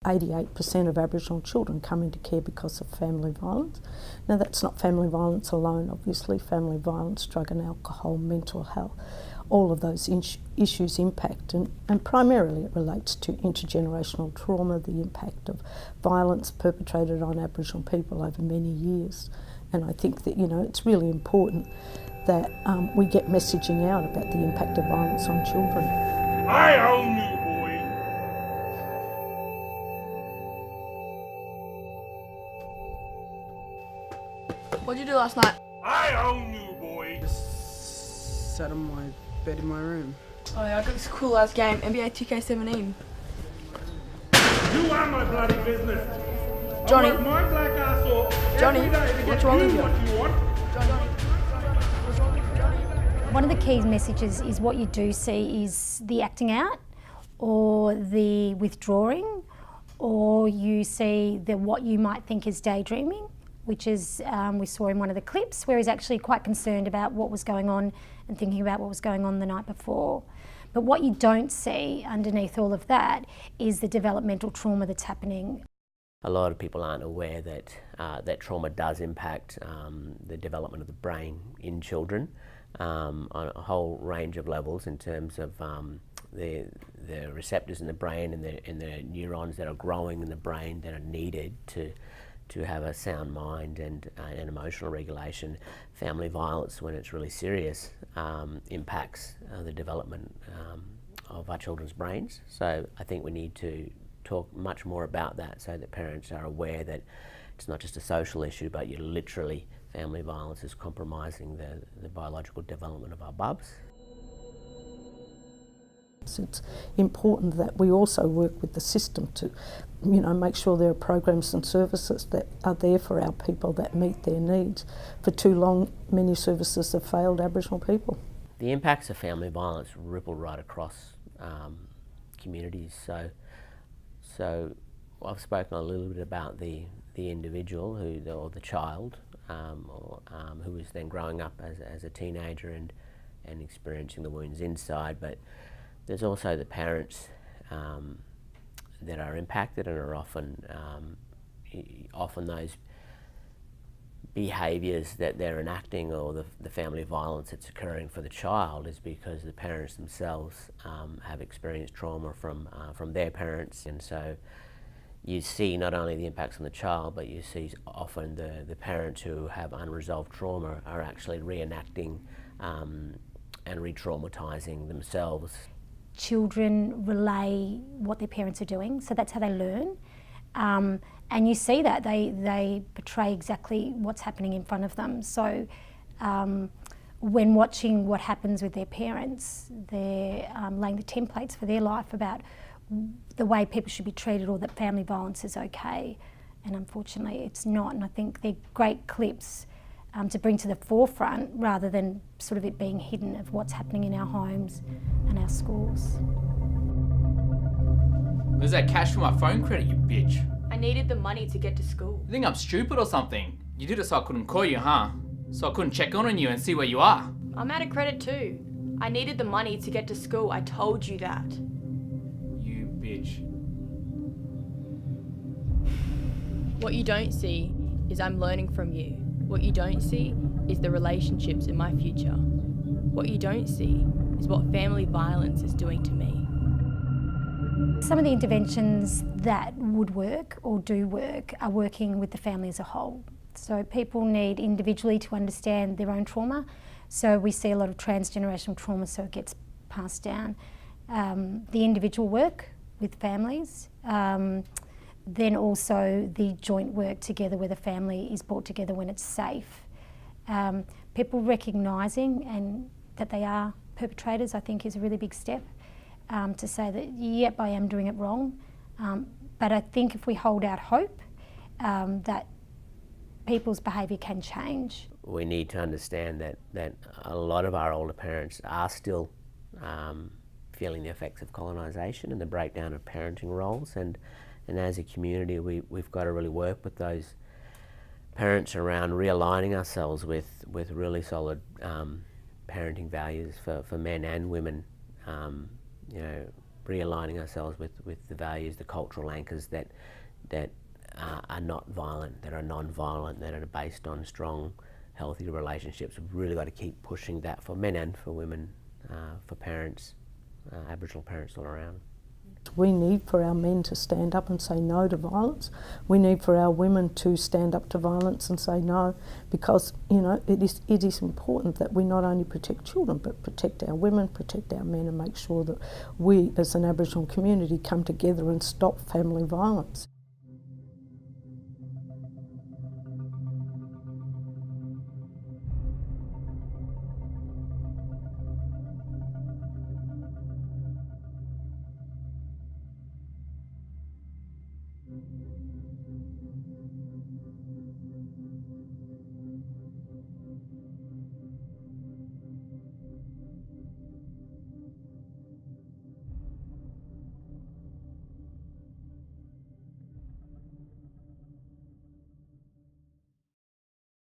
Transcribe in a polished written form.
88% of Aboriginal children come into care because of family violence. Now that's not family violence alone, obviously. Family violence, drug and alcohol, mental health, all of those issues impact, and primarily it relates to intergenerational trauma, the impact of violence perpetrated on Aboriginal people over many years. And I think that, it's really important that we get messaging out about the impact of violence on children. I own you, boy. What'd you do last night? I own you, boy. Just sat on my bed in my room. Oh yeah, I got this cool ass game, NBA 2K17. You are my bloody business. Johnny. I work my black ass off Johnny, every day to get what's wrong with you? what you want. One of the key messages is what you do see is the acting out or the withdrawing, or you see what you might think is daydreaming, which is we saw in one of the clips where he's actually quite concerned about what was going on and thinking about what was going on the night before. But what you don't see underneath all of that is the developmental trauma that's happening. A lot of people aren't aware that that trauma does impact the development of the brain in children on a whole range of levels, in terms of the receptors in the brain and the neurons that are growing in the brain that are needed to have a sound mind and emotional regulation. Family violence, when it's really serious, impacts the development of our children's brains. So I think we need to talk much more about that, so that parents are aware that it's not just a social issue, but you literally, family violence is compromising the biological development of our bubs. It's important that we also work with the system to, make sure there are programs and services that are there for our people that meet their needs. For too long, many services have failed Aboriginal people. The impacts of family violence ripple right across communities. So I've spoken a little bit about the individual or the child who is then growing up as a teenager and experiencing the wounds inside, but there's also the parents that are impacted and are often those behaviours that they're enacting, or the family violence that's occurring for the child, is because the parents themselves have experienced trauma from their parents. And so you see not only the impacts on the child, but you see often the parents who have unresolved trauma are actually reenacting and re-traumatising themselves. Children relay what their parents are doing, so that's how they learn. And you see that they portray exactly what's happening in front of them. So when watching what happens with their parents, they're laying the templates for their life about the way people should be treated, or that family violence is okay. And unfortunately it's not, and I think they're great clips to bring to the forefront, rather than sort of it being hidden, of what's happening in our homes and our schools. Where's that cash for my phone credit, you bitch? I needed the money to get to school. You think I'm stupid or something? You did it so I couldn't call you, huh? So I couldn't check on you and see where you are. I'm out of credit too. I needed the money to get to school. I told you that. You bitch. What you don't see is I'm learning from you. What you don't see is the relationships in my future. What you don't see is what family violence is doing to me. Some of the interventions that would work or do work are working with the family as a whole. So people need individually to understand their own trauma. So we see a lot of transgenerational trauma, so it gets passed down. The individual work with families, then also the joint work together where the family is brought together when it's safe. People recognising and that they are perpetrators, I think, is a really big step. To say that, yep, I am doing it wrong. But I think if we hold out hope, that people's behaviour can change. We need to understand that a lot of our older parents are still feeling the effects of colonisation and the breakdown of parenting roles, and as a community we've got to really work with those parents around realigning ourselves with really solid parenting values for men and women. realigning ourselves with the values, the cultural anchors that are not violent, that are non-violent, that are based on strong, healthy relationships. We've really got to keep pushing that for men and for women, for parents, Aboriginal parents all around. We need for our men to stand up and say no to violence. We need for our women to stand up to violence and say no, because it is important that we not only protect children but protect our women, protect our men, and make sure that we as an Aboriginal community come together and stop family violence.